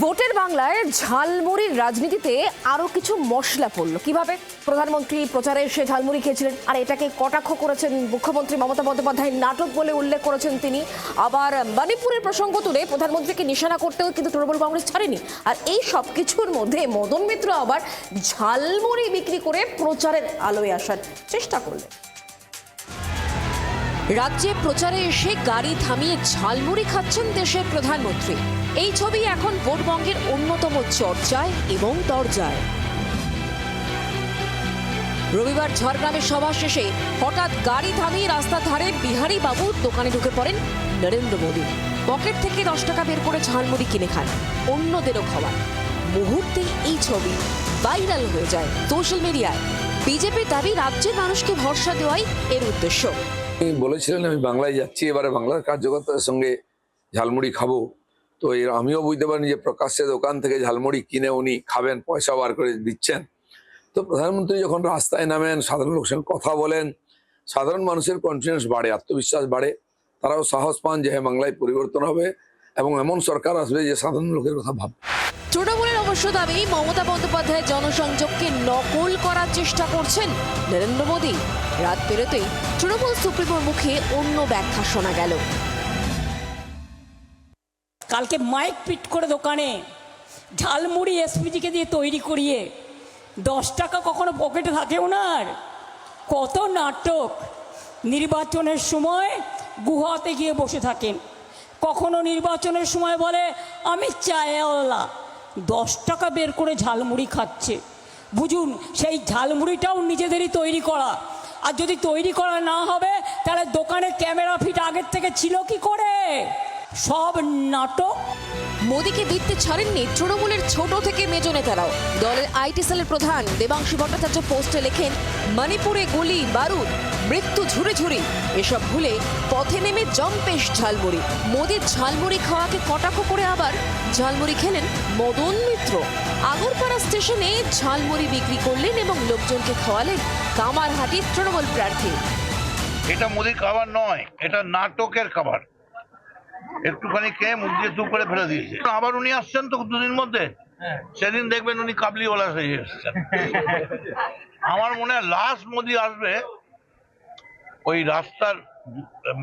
ভোটের বাংলায় ঝালমুড়ির রাজনীতিতে আরো কিছু মশলা পড়ল। কিভাবে? প্রধানমন্ত্রী প্রচারে সে ঝালমুড়ি খেয়েছিলেন, আর এটাকে কটাক্ষ করেছেন মুখ্যমন্ত্রী মমতা বন্দ্যোপাধ্যায়, নাটক বলে উল্লেখ করেছেন তিনি। আবার মণিপুরের প্রসঙ্গ তুলে প্রধানমন্ত্রীকে নিশানা করতেও কিন্তু তৃণমূল কংগ্রেস ছাড়েনি। আর এই সব কিছুর মধ্যে মদন মিত্র আবার ঝালমুড়ি বিক্রি করে প্রচারের আলোয় আসার চেষ্টা করলেন। রাজ্যে প্রচারে এসে গাড়ি থামিয়ে ঝালমুড়ি খাচ্ছেন দেশের প্রধানমন্ত্রী। এই ছবি এখন ভোটবঙ্গের অন্যতম চর্চায় এবং দরজায়। রবিবার ঝাড়গ্রামে সভা শেষে হঠাৎ গাড়ি থামিয়ে রাস্তার ধারে বিহারী বাবুর দোকানে ঢুকে পড়েন নরেন্দ্র মোদী। পকেট থেকে 10 টাকা বের করে ঝালমুড়ি কিনে খান, অন্যদেরও খাওয়ান। মুহূর্তেই এই ছবি ভাইরাল হয়ে যায় সোশ্যাল মিডিয়ায়। বিজেপির দাবি রাজ্যের মানুষকে ভরসা দেওয়াই এর উদ্দেশ্য। বলেছিলেন আমি বাংলায় যাচ্ছি, এবারে বাংলার কার্যকর্তাদের সঙ্গে ঝালমুড়ি খাবো। তো আমিও বুঝতে পারিনি যে প্রকাশ্যে দোকান থেকে ঝালমুড়ি কিনে উনি খাবেন, পয়সা বার করে দিচ্ছেন। তো প্রধানমন্ত্রী যখন রাস্তায় নামেন, সাধারণ লোকের সঙ্গে কথা বলেন, সাধারণ মানুষের কনফিডেন্স বাড়ে, আত্মবিশ্বাস বাড়ে। তারাও সাহস পান যে হ্যাঁ, বাংলায় পরিবর্তন হবে এবং এমন সরকার আসবে যে সাধারণ লোকের কথা ভাববে। তৃণমূলের অবশ্য দাবি মমতা বন্দ্যোপাধ্যায় জনসংযোগকে নকল করার চেষ্টা করছেন নরেন্দ্র মোদী। রাত পেরোতেই তৃণমূল সুপ্রিমোর মুখে অন্য ব্যাখ্যা শোনা গেল। কালকে মাইক পিট করে দোকানে ঝালমুড়ি এসপিজিকে দিয়ে তৈরি করিয়ে 10 টাকা কখনো পকেটে থাকে ওনার। কত নাটক! নির্বাচনের সময় গুহাতে গিয়ে বসে থাকেন, কখনো নির্বাচনের সময় বলে আমি চায়ওয়ালা, 10 টাকা বের করে ঝালমুড়ি খাচ্ছে। বুঝুন, সেই ঝালমুড়িটাও নিজেদেরই তৈরি করা। আর যদি তৈরি করা না হবে তাহলে দোকানে ক্যামেরা ফিট আগের থেকে ছিল কি করে? সব নাটক। মোদীকে দিতে ছাড়েননি তৃণমূলের ছোট থেকে মেজ নেতারাও। দলের আইটি সেলের প্রধান দেবাংশু ভট্টাচার্য পোস্টে লেখেন, মণিপুরে গুলি বারুদ, মৃত্যু ঝুড়ি ঝুড়ি, এসব ভুলে পথে নেমে জম্পেশ ঝালমুড়ি। মোদীর ঝালমুড়ি খাওয়াকে কটাক্ষ করে আবার ঝালমুড়ি খেলেন মদন মিত্র। আগরপাড়া স্টেশনে ঝালমুড়ি বিক্রি করলেন এবং লোকজনকে খাওয়ালেন কামারহাটির তৃণমূল প্রার্থী। এটা মোদির খাবার নয়, এটা নাটকের খাবার। একটুখানি খেয়ে মুখ দিয়ে চুপ করে ফেলে দিয়েছে। আবার উনি আসছেন তো দুদিন মধ্যে, সেদিন দেখবেন উনি কাবলিওয়ালা হয়ে এসছেন। আমার মনে হয় লাস্ট মোদি আসবে ওই রাস্তার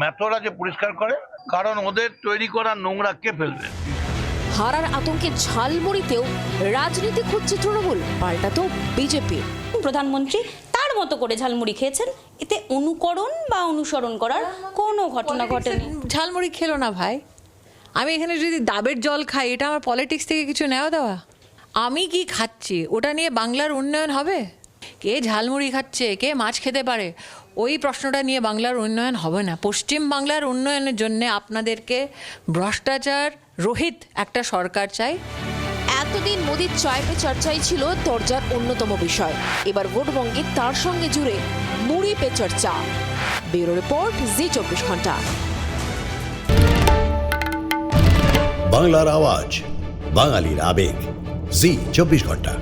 মেথরা যে পরিষ্কার করে, কারণ ওদের তৈরি করা নোংরা কে ফেলবে। হারার আতঙ্কে ঝালমুড়িতেও রাজনীতি খুঁজছে তৃণমূল, পাল্টাতো বিজেপি। প্রধানমন্ত্রী তার মতো করে ঝালমুড়ি খেয়েছেন, এতে অনুকরণ বা অনুসরণ করার কোনো ঘটনা ঘটেনি। ঝালমুড়ি খেলো না ভাই। আমি এখানে যদি ডাবের জল খাই, এটা আমার পলিটিক্স থেকে কিছু নেওয়া দেওয়া? আমি কি খাচ্ছি ওটা নিয়ে বাংলার উন্নয়ন হবে? কে ঝালমুড়ি খাচ্ছে, কে মাছ খেতে পারে, ওই প্রশ্নটা নিয়ে বাংলার উন্নয়ন হবে না। পশ্চিম বাংলার উন্নয়নের জন্য আপনাদেরকে ভ্রষ্টাচার রহিত একটা সরকার চাই। এতদিন মোদির চায় পে চর্চাই ছিল দরজার অন্যতম বিষয়। এবার ভোটবঙ্গে তার সঙ্গে জুড়ে মুড়ি পে চর্চা। ব্যুরো রিপোর্ট, জি 24 ঘন্টা। বাংলার আওয়াজ, বাঙালির আবেগ, জি 24 ঘন্টা।